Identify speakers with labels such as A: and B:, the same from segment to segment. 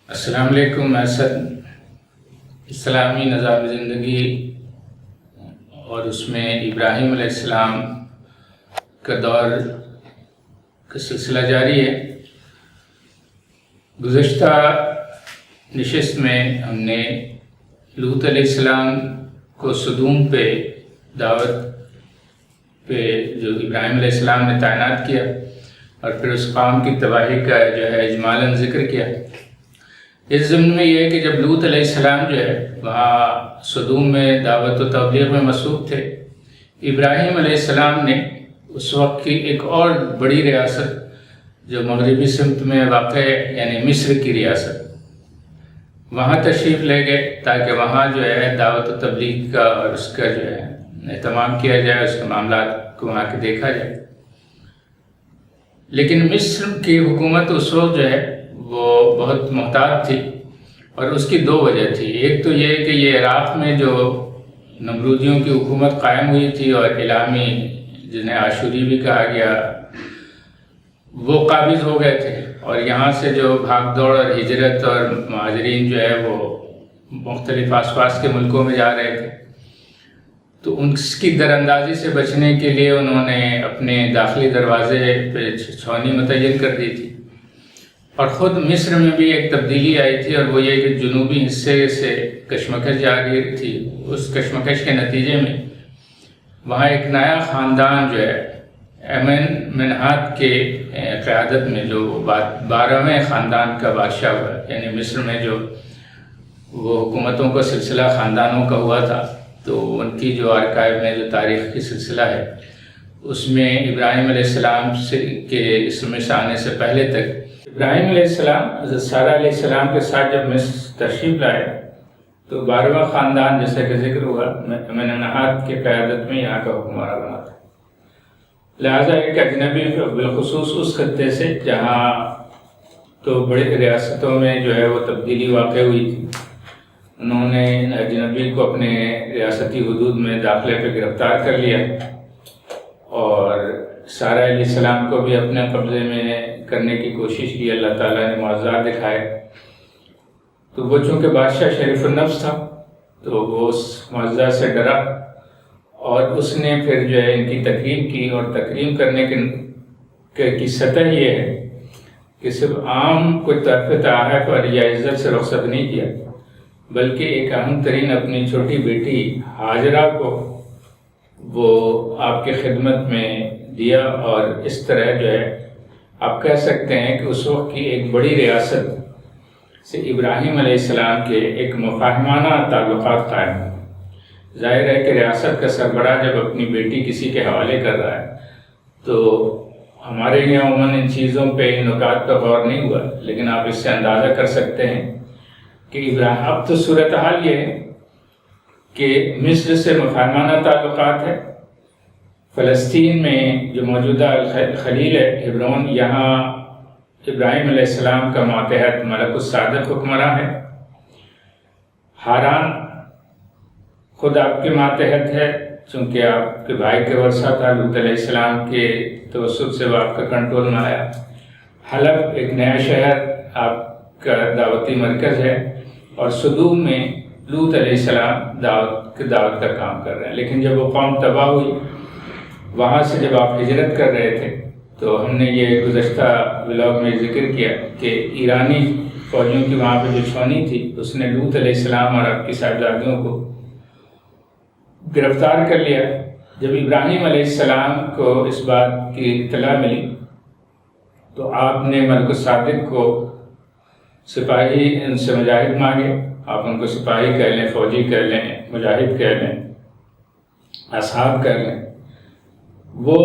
A: السلام علیکم۔ اسد اسلامی نظام زندگی اور اس میں ابراہیم علیہ السلام کا دور کا سلسلہ جاری ہے۔ گزشتہ نشست میں ہم نے لوط علیہ السلام کو صدوم پہ دعوت پہ جو ابراہیم علیہ السلام نے تعینات کیا اور پھر اس قوم کی تباہی کا جو ہے اجمالاً ذکر کیا۔ اس ضمن میں یہ ہے کہ جب لوط علیہ السلام جو ہے وہاں صدوم میں دعوت و تبلیغ میں مصروف تھے، ابراہیم علیہ السلام نے اس وقت کی ایک اور بڑی ریاست جو مغربی سمت میں واقع ہے یعنی مصر کی ریاست، وہاں تشریف لے گئے تاکہ وہاں جو ہے دعوت و تبلیغ کا اور اس کا جو ہے اہتمام کیا جائے، اس کے معاملات کو وہاں کے دیکھا جائے۔ لیکن مصر کی حکومت اس وقت جو ہے وہ بہت محتاط تھی اور اس کی دو وجہ تھی۔ ایک تو یہ کہ یہ عراق میں جو نمرودیوں کی حکومت قائم ہوئی تھی اور اعلامی جنہیں عاشوری بھی کہا گیا وہ قابض ہو گئے تھے، اور یہاں سے جو بھاگ دوڑ اور ہجرت اور مہاجرین جو ہے وہ مختلف آس پاس کے ملکوں میں جا رہے تھے، تو ان کی دراندازی سے بچنے کے لیے انہوں نے اپنے داخلی دروازے پہ چھاؤنی متعین کر دی تھی۔ اور خود مصر میں بھی ایک تبدیلی آئی تھی، اور وہ یہ کہ جنوبی حصے سے کشمکش جاری تھی۔ اس کشمکش کے نتیجے میں وہاں ایک نیا خاندان جو ہے ایمن منہات کے قیادت میں جو 12ویں خاندان کا بادشاہ ہوا، یعنی مصر میں جو وہ حکومتوں کا سلسلہ خاندانوں کا ہوا تھا، تو ان کی جو آرکائیو میں جو تاریخ کی سلسلہ ہے اس میں ابراہیم علیہ السلام کے اسلام میں آنے سے پہلے تک ابراہیم علیہ السلام حضرت سارہ علیہ السلام کے ساتھ جب مصر تشریف لائے تو 12واں خاندان جیسا کہ ذکر ہوا منہات کی قیادت میں یہاں کا حکمران بنا تھا۔ لہٰذا ایک اجنبی بالخصوص اس خطے سے جہاں تو بڑی ریاستوں میں جو ہے وہ تبدیلی واقع ہوئی تھی، انہوں نے ان اجنبی کو اپنے ریاستی حدود میں داخلے پہ گرفتار کر لیا اور سارہ علیہ السلام کو بھی اپنے قبضے میں کرنے کی کوشش کی۔ اللہ تعالیٰ نے معجزات دکھائے، تو وہ چونکہ بادشاہ شریف النفس تھا تو وہ اس معجزات سے ڈرا اور اس نے پھر جو ہے ان کی تکریم کی، اور تکریم کرنے کی سطح یہ ہے کہ صرف عام کوئی طرف تحائف اور یا عزت سے رخصت نہیں کیا، بلکہ ایک اہم ترین اپنی چھوٹی بیٹی ہاجرہ کو وہ آپ کی خدمت میں دیا، اور اس طرح جو ہے آپ کہہ سکتے ہیں کہ اس وقت کی ایک بڑی ریاست سے ابراہیم علیہ السلام کے ایک مفاہمانہ تعلقات قائم ہوئے۔ ظاہر ہے کہ ریاست کا سربراہ جب اپنی بیٹی کسی کے حوالے کر رہا ہے تو ہمارے یہاں عموماً ان چیزوں پہ ان نکات پر غور نہیں ہوا، لیکن آپ اس سے اندازہ کر سکتے ہیں کہ اب تو صورتحال یہ ہے کہ مصر سے مفاہمانہ تعلقات ہے، فلسطین میں جو موجودہ خلیل ہے ہبرون، یہاں ابراہیم علیہ السلام کا ماتحت ملک الصادق حکمراں ہے، ہاران خود آپ کے ماتحت ہے چونکہ آپ کے بھائی کے ورثہ تھا، لوط علیہ السلام کے توسط سے وہ آپ کا کنٹرول میں آیا۔ حلب ایک نیا شہر آپ کا دعوتی مرکز ہے، اور صدوم میں لوط علیہ السلام دعوت کا کام کر رہے ہیں۔ لیکن جب وہ قوم تباہ ہوئی، وہاں سے جب آپ ہجرت کر رہے تھے تو ہم نے یہ گزشتہ ولاگ میں ذکر کیا کہ ایرانی فوجیوں کی وہاں پہ جو چھاؤنی تھی اس نے لوط علیہ السلام اور آپ کی صاحبزادیوں کو گرفتار کر لیا۔ جب ابراہیم علیہ السلام کو اس بات کی اطلاع ملی تو آپ نے ملک الصادق کو سپاہی ان سے مجاہد مانگے، آپ ان کو سپاہی کہہ لیں، فوجی کہہ لیں، مجاہد کہہ لیں، اصحاب کہہ لیں۔ وہ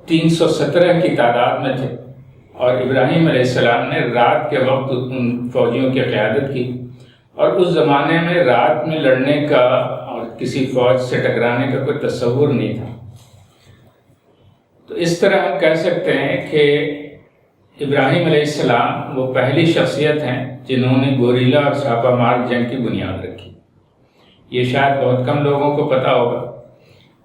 A: 317 کی تعداد میں تھے، اور ابراہیم علیہ السلام نے رات کے وقت ان فوجیوں کی قیادت کی، اور اس زمانے میں رات میں لڑنے کا اور کسی فوج سے ٹکرانے کا کوئی تصور نہیں تھا۔ تو اس طرح ہم کہہ سکتے ہیں کہ ابراہیم علیہ السلام وہ پہلی شخصیت ہیں جنہوں نے گوریلا اور چھاپہ مار جنگ کی بنیاد رکھی۔ یہ شاید بہت کم لوگوں کو پتہ ہوگا،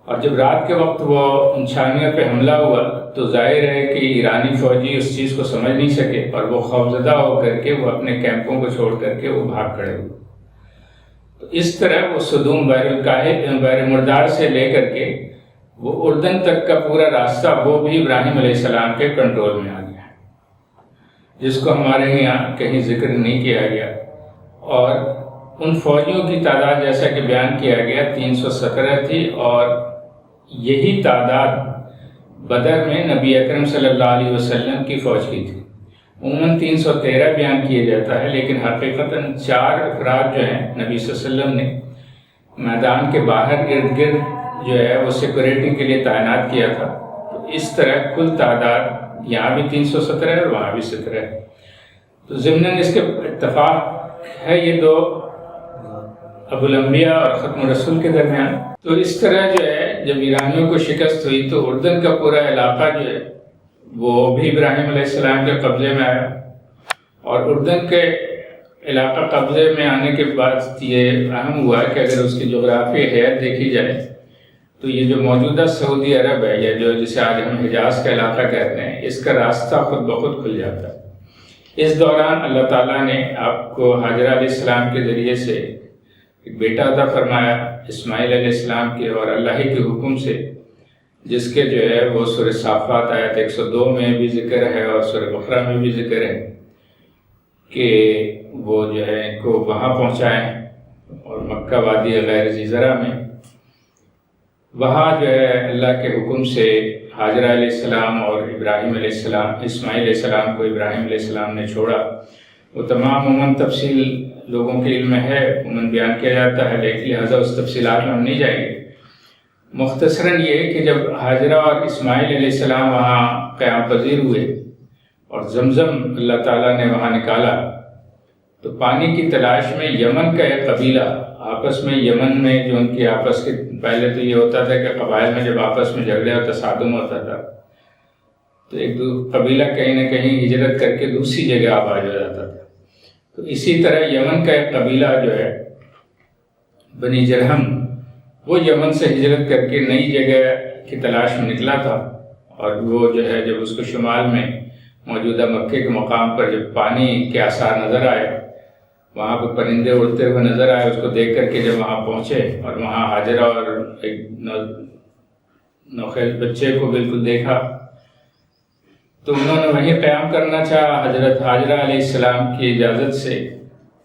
A: اور جب رات کے وقت وہ ان چھانیوں پہ حملہ ہوا تو ظاہر ہے کہ ایرانی فوجی اس چیز کو سمجھ نہیں سکے اور وہ خوفزدہ ہو کر کے وہ اپنے کیمپوں کو چھوڑ کر کے وہ بھاگ کھڑے ہوئے. تو اس طرح وہ صدوم بحر مردار سے لے کر کے وہ اردن تک کا پورا راستہ وہ بھی ابراہیم علیہ السلام کے کنٹرول میں آ گیا، جس کو ہمارے یہاں کہیں ذکر نہیں کیا گیا. اور ان فوجیوں کی تعداد جیسا کہ بیان کیا گیا 317 تھی، اور یہی تعداد بدر میں نبی اکرم صلی اللہ علیہ وسلم کی فوج کی تھی. عموماً 313 بیان کیا جاتا ہے، لیکن حقیقتاً 4 افراد جو ہیں نبی صلی اللہ علیہ وسلم نے میدان کے باہر ارد گرد جو ہے وہ سیکورٹی کے لیے تعینات کیا تھا. تو اس طرح کل تعداد یہاں بھی 317 ہے اور وہاں بھی 17 ہے. تو ضمناً اس کے اتفاق ہے یہ دو ابو الانبیاء اور ختم رسول کے درمیان. تو اس طرح جو ہے جب ایرانیوں کو شکست ہوئی تو اردن کا پورا علاقہ جو ہے وہ بھی ابراہیم علیہ السلام کے قبضے میں آیا. اور اردن کے علاقہ قبضے میں آنے کے بعد یہ اہم ہوا کہ اگر اس کی جغرافی حیت دیکھی جائے تو یہ جو موجودہ سعودی عرب ہے یا جو جسے آج ہم حجاز کا علاقہ کہتے ہیں، اس کا راستہ خود بخود کھل جاتا ہے. اس دوران اللہ تعالیٰ نے آپ کو حاجرہ علیہ السلام کے ذریعے سے ایک بیٹا عطا فرمایا اسماعیل علیہ السلام کے، اور اللہ ہی کے حکم سے، جس کے جو ہے وہ سورہ صافات آیت 102 میں بھی ذکر ہے اور سورہ بقرہ میں بھی ذکر ہے کہ وہ جو ہے ان کو وہاں پہنچائیں. اور مکہ وادی غیر ذی زرع میں وہاں جو ہے اللہ کے حکم سے حاجرہ علیہ السلام اور ابراہیم علیہ السلام اسماعیل علیہ السلام کو ابراہیم علیہ السلام نے چھوڑا. وہ تمام عموماً تفصیل لوگوں کے علم میں ہے، عموماً بیان کیا جاتا ہے، لیکن لہٰذا اس تفصیلات میں ہم نہیں جائیں گے. مختصراً یہ کہ جب حاجرہ اور اسماعیل علیہ السلام وہاں قیام پذیر ہوئے اور زمزم اللہ تعالیٰ نے وہاں نکالا تو پانی کی تلاش میں یمن کا ایک قبیلہ آپس میں، یمن میں جو ان کی آپس کے پہلے تو یہ ہوتا تھا کہ قبائل میں جب آپس میں جھگڑے اور تصادم ہوتا تھا تو ایک قبیلہ کہیں نہ کہیں ہجرت کر کے دوسری جگہ آباد ہو جاتا تھا. تو اسی طرح یمن کا ایک قبیلہ جو ہے بنی جرہم، وہ یمن سے ہجرت کر کے نئی جگہ کی تلاش میں نکلا تھا. اور وہ جو ہے جب اس کو شمال میں موجودہ مکے کے مقام پر جب پانی کے آثار نظر آئے، وہاں پہ پرندے اڑتے ہوئے نظر آئے، اس کو دیکھ کر کے جب وہاں پہنچے اور وہاں حاجرہ اور ایک نوخیز بچے کو بالکل دیکھا تو انہوں نے وہیں قیام کرنا چاہا. حضرت حاجرہ علیہ السلام کی اجازت سے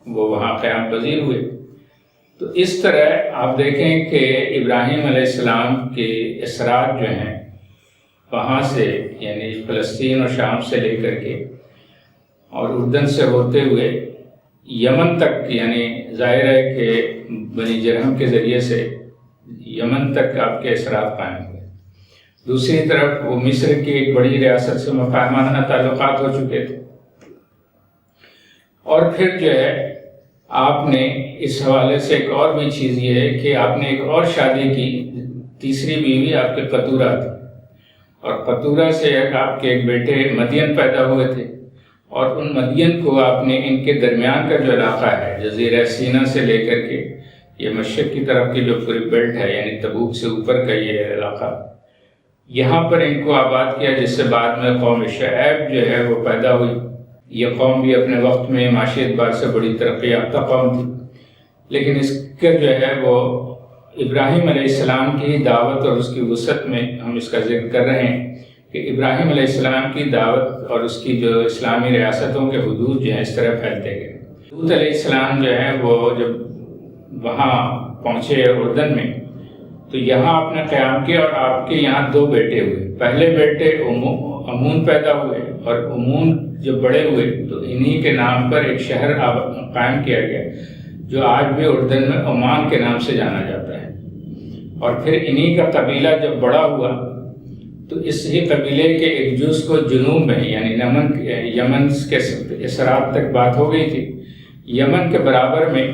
A: وہ وہاں قیام پذیر ہوئے. تو اس طرح آپ دیکھیں کہ ابراہیم علیہ السلام کے اسرات جو ہیں وہاں سے، یعنی فلسطین اور شام سے لے کر کے اور اردن سے ہوتے ہوئے یمن تک، یعنی ظاہر ہے کہ بنی جرہم کے ذریعے سے یمن تک آپ کے اسرات قائم ہوئے. دوسری طرف وہ مصر کی ایک بڑی ریاست سے مفاہمانہ تعلقات ہو چکے تھے. اور پھر جو ہے آپ نے اس حوالے سے ایک اور بھی چیز یہ ہے کہ آپ نے ایک اور شادی کی، تیسری بیوی آپ کے قطورہ تھی، اور قطورہ سے آپ کے ایک بیٹے مدین پیدا ہوئے تھے. اور ان مدین کو آپ نے ان کے درمیان کا جو علاقہ ہے جزیرہ سینا سے لے کر کے یہ مشرق کی طرف کی جو پوری بیلٹ ہے، یعنی تبوک سے اوپر کا یہ علاقہ، یہاں پر ان کو آباد کیا، جس سے بعد میں قوم شعیب جو ہے وہ پیدا ہوئی. یہ قوم بھی اپنے وقت میں معاشی اعتبار سے بڑی ترقی یافتہ قوم تھی، لیکن اس کا جو ہے وہ ابراہیم علیہ السلام کی دعوت اور اس کی وسعت میں ہم اس کا ذکر کر رہے ہیں کہ ابراہیم علیہ السلام کی دعوت اور اس کی جو اسلامی ریاستوں کے حدود جو ہیں اس طرح پھیلتے گئے. لوط علیہ السلام جو ہے وہ جب وہاں پہنچے اردن میں تو یہاں آپ نے قیام کیا اور آپ کے یہاں 2 بیٹے ہوئے. پہلے بیٹے امون پیدا ہوئے، اور امون جب بڑے ہوئے تو انہی کے نام پر ایک شہر قائم کیا گیا جو آج بھی اردن میں عمان کے نام سے جانا جاتا ہے. اور پھر انہی کا قبیلہ جب بڑا ہوا تو اس ہی قبیلے کے ایک جز کو جنوب میں، یعنی یمن کے اسرات تک بات ہو گئی تھی. یمن کے برابر میں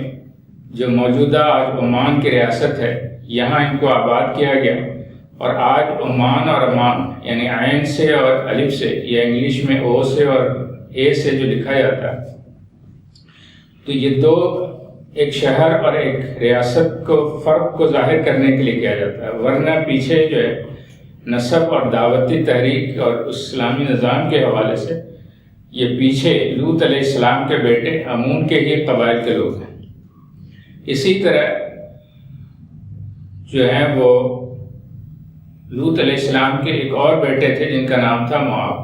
A: جو موجودہ آج عمان کی ریاست ہے، یہاں ان کو آباد کیا گیا. اور آج عمان اور امان، یعنی عین سے اور الف سے، یا انگلش میں او سے اور اے سے جو لکھا جاتا ہے، تو یہ 2 ایک شہر اور ایک ریاست کو فرق کو ظاہر کرنے کے لیے کیا جاتا ہے، ورنہ پیچھے جو ہے نسب اور دعوتی تحریک اور اسلامی نظام کے حوالے سے یہ پیچھے لوط علیہ السلام کے بیٹے امون کے ہی قبائل کے لوگ ہیں۔ اسی طرح جو ہیں وہ لوط علیہ السلام کے ایک اور بیٹے تھے جن کا نام تھا مواب،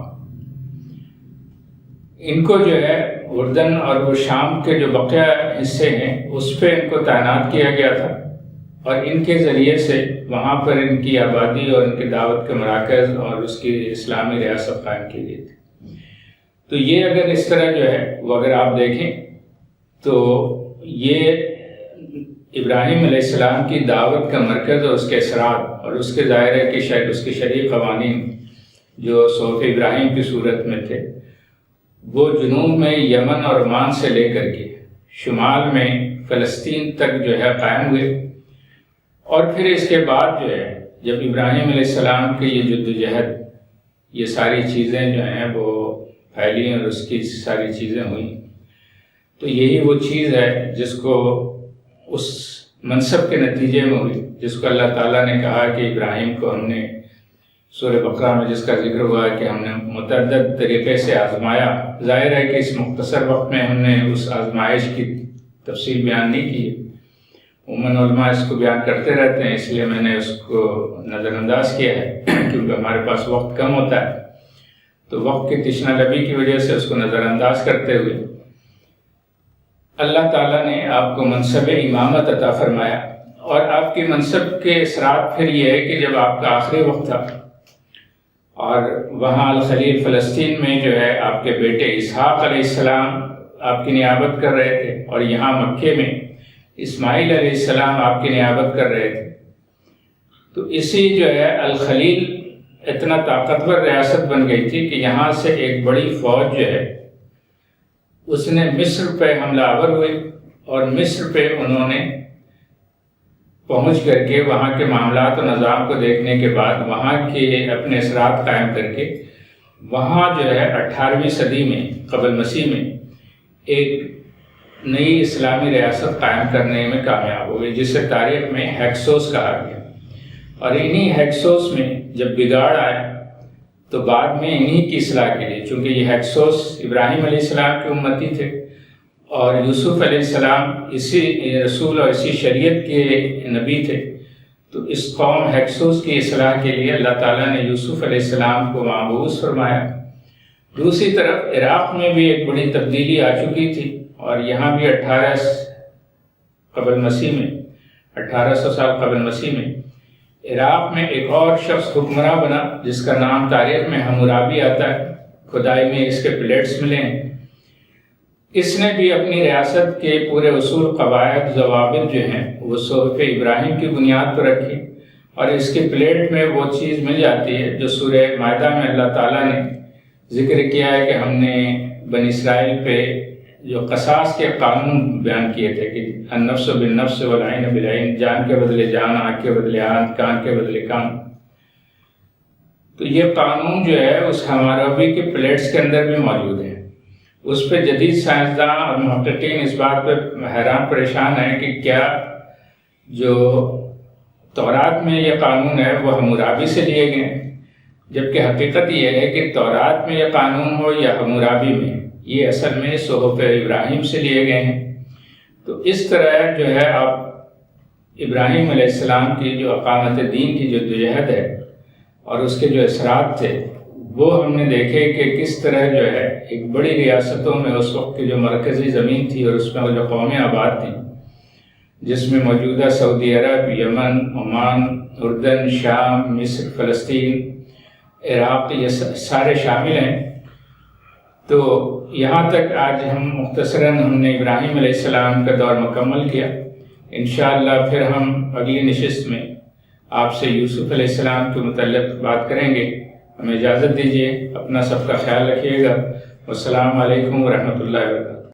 A: ان کو جو ہے اردن اور وہ شام کے جو بقیہ حصے ہیں اس پہ ان کو تعینات کیا گیا تھا، اور ان کے ذریعے سے وہاں پر ان کی آبادی اور ان کی دعوت کے مراکز اور اس کی اسلامی ریاست قائم کی گئی تھی۔ تو یہ اگر اس طرح جو ہے وہ اگر آپ دیکھیں تو یہ ابراہیم علیہ السلام کی دعوت کا مرکز اور اس کے اثرات اور اس کے ظاہر ہے کہ شاید اس کے شرعی قوانین جو صحف ابراہیم کی صورت میں تھے وہ جنوب میں یمن اور عمان سے لے کر کے شمال میں فلسطین تک جو ہے قائم ہوئے، اور پھر اس کے بعد جو ہے جب ابراہیم علیہ السلام کی یہ جدوجہد یہ ساری چیزیں جو ہیں وہ پھیلی اور اس کی ساری چیزیں ہوئیں، تو یہی وہ چیز ہے جس کو اس منصب کے نتیجے میں ہوئی جس کو اللہ تعالیٰ نے کہا کہ ابراہیم کو ہم نے سورہ بقرہ میں جس کا ذکر ہوا ہے کہ ہم نے متعدد طریقے سے آزمایا۔ ظاہر ہے کہ اس مختصر وقت میں ہم نے اس آزمائش کی تفصیل بیان نہیں کی ہے، عموماً علماء اس کو بیان کرتے رہتے ہیں، اس لیے میں نے اس کو نظر انداز کیا ہے کیونکہ ہمارے پاس وقت کم ہوتا ہے، تو وقت کی تشنہ لبی کی وجہ سے اس کو نظر انداز کرتے ہوئے اللہ تعالیٰ نے آپ کو منصب امامت عطا فرمایا، اور آپ کے منصب کے اثرات پھر یہ ہے کہ جب آپ کا آخری وقت تھا اور وہاں الخلیل فلسطین میں جو ہے آپ کے بیٹے اسحاق علیہ السلام آپ کی نیابت کر رہے تھے، اور یہاں مکے میں اسماعیل علیہ السلام آپ کی نیابت کر رہے تھے، تو اسی جو ہے الخلیل اتنا طاقتور ریاست بن گئی تھی کہ یہاں سے ایک بڑی فوج جو ہے اس نے مصر پہ حملہ آور ہوئے، اور مصر پہ انہوں نے پہنچ کر کے وہاں کے معاملات و نظام کو دیکھنے کے بعد وہاں کے اپنے اثرات قائم کر کے وہاں جو ہے 18ویں صدی میں قبل مسیح میں ایک نئی اسلامی ریاست قائم کرنے میں کامیاب ہوئی جسے تاریخ میں ہیکسوس کہا گیا، اور انہی ہیکسوس میں جب بگاڑ آیا تو بعد میں انہی کی اصلاح کے لیے، چونکہ یہ ہیکسوس ابراہیم علیہ السلام کے امتی تھے اور یوسف علیہ السلام اسی رسول اور اسی شریعت کے نبی تھے، تو اس قوم ہیکسوس کی اصلاح کے لیے اللہ تعالیٰ نے یوسف علیہ السلام کو مبعوث فرمایا۔ دوسری طرف عراق میں بھی ایک بڑی تبدیلی آ چکی تھی، اور یہاں بھی 1800 سال قبل مسیح میں عراق میں ایک اور شخص حکمراں بنا جس کا نام تاریخ میں حمورابی آتا ہے، کھدائی میں اس کے پلیٹس ملے ہیں۔ اس نے بھی اپنی ریاست کے پورے اصول، قواعد، ضوابط جو ہیں وہ صحف ابراہیم کی بنیاد پر رکھی، اور اس کے پلیٹ میں وہ چیز مل جاتی ہے جو سورہ مائدہ میں اللہ تعالیٰ نے ذکر کیا ہے کہ ہم نے بنی اسرائیل پہ جو قصاص کے قانون بیان کیے تھے کہ النفس بالنفس والعین بالعین، جان کے بدلے جان، آنکھ کے بدلے آنکھ، کان کے بدلے کان، تو یہ قانون جو ہے اس حمورابی کے پلیٹس کے اندر بھی موجود ہے۔ اس پہ جدید سائنسداں اور محققین اس بات پہ حیران پریشان ہیں کہ کیا جو تورات میں یہ قانون ہے وہ حمورابی سے لیے گئے ہیں، جبکہ حقیقت یہ ہے کہ تورات میں یہ قانون ہو یا حمورابی میں، یہ اصل میں صحف ابراہیم سے لیے گئے ہیں۔ تو اس طرح جو ہے آپ ابراہیم علیہ السلام کی جو اقامت دین کی جدوجہد ہے اور اس کے جو اثرات تھے وہ ہم نے دیکھے کہ کس طرح جو ہے ایک بڑی ریاستوں میں اس وقت کی جو مرکزی زمین تھی اور اس میں جو قومیں آباد تھیں، جس میں موجودہ سعودی عرب، یمن، عمان، اردن، شام، مصر، فلسطین، عراق، یہ سارے شامل ہیں۔ تو یہاں تک آج ہم مختصراً ہم نے ابراہیم علیہ السلام کا دور مکمل کیا۔ انشاءاللہ پھر ہم اگلی نشست میں آپ سے یوسف علیہ السلام کے متعلق بات کریں گے۔ ہمیں اجازت دیجیے، اپنا سب کا خیال رکھیے گا۔ والسلام علیکم ورحمۃ اللہ وبرکاتہ۔